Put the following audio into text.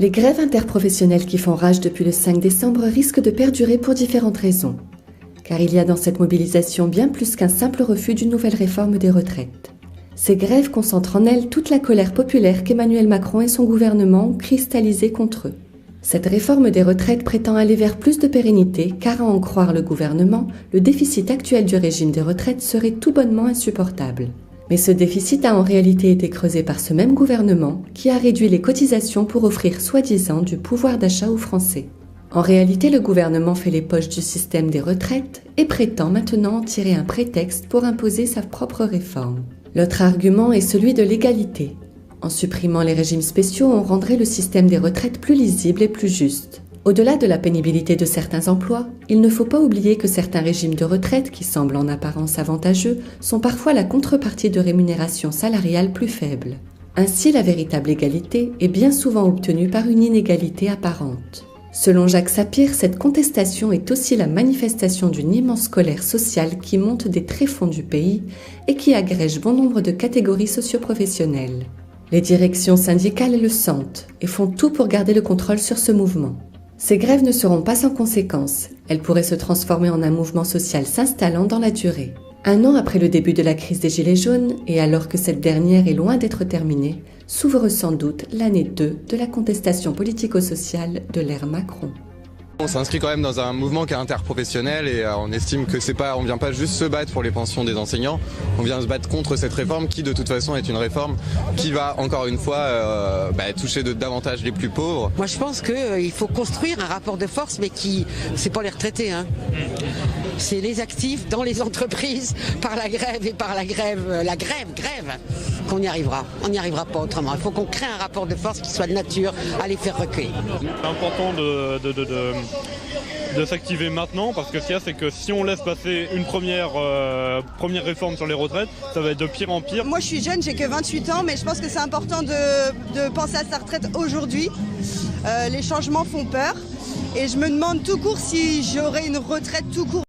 Les grèves interprofessionnelles qui font rage depuis le 5 décembre risquent de perdurer pour différentes raisons. Car il y a dans cette mobilisation bien plus qu'un simple refus d'une nouvelle réforme des retraites. Ces grèves concentrent en elles toute la colère populaire qu'Emmanuel Macron et son gouvernement ont cristallisée contre eux. Cette réforme des retraites prétend aller vers plus de pérennité car à en croire le gouvernement, le déficit actuel du régime des retraites serait tout bonnement insupportable. Mais ce déficit a en réalité été creusé par ce même gouvernement qui a réduit les cotisations pour offrir soi-disant du pouvoir d'achat aux Français. En réalité, le gouvernement fait les poches du système des retraites et prétend maintenant en tirer un prétexte pour imposer sa propre réforme. L'autre argument est celui de l'égalité. En supprimant les régimes spéciaux, on rendrait le système des retraites plus lisible et plus juste. Au-delà de la pénibilité de certains emplois, il ne faut pas oublier que certains régimes de retraite, qui semblent en apparence avantageux, sont parfois la contrepartie de rémunérations salariales plus faibles. Ainsi, la véritable égalité est bien souvent obtenue par une inégalité apparente. Selon Jacques Sapir, cette contestation est aussi la manifestation d'une immense colère sociale qui monte des tréfonds du pays et qui agrège bon nombre de catégories socio-professionnelles. Les directions syndicales le sentent et font tout pour garder le contrôle sur ce mouvement. Ces grèves ne seront pas sans conséquences. Elles pourraient se transformer en un mouvement social s'installant dans la durée. 1 an après le début de la crise des Gilets jaunes, et alors que cette dernière est loin d'être terminée, s'ouvre sans doute l'année 2 de la contestation politico-sociale de l'ère Macron. On s'inscrit quand même dans un mouvement qui est interprofessionnel et on estime que on vient pas juste se battre pour les pensions des enseignants, on vient se battre contre cette réforme qui de toute façon est une réforme qui va encore une fois toucher davantage les plus pauvres. Moi je pense qu'il faut construire un rapport de force mais c'est pas les retraités, c'est les actifs dans les entreprises par la grève et par la grève qu'on y arrivera. On n'y arrivera pas autrement. Il faut qu'on crée un rapport de force qui soit de nature à les faire reculer. C'est important de s'activer maintenant parce que ce qu'il y a c'est que si on laisse passer une première réforme sur les retraites, ça va être de pire en pire. Moi je suis jeune, j'ai que 28 ans mais je pense que c'est important de penser à sa retraite aujourd'hui. Les changements font peur et je me demande tout court si j'aurai une retraite tout court.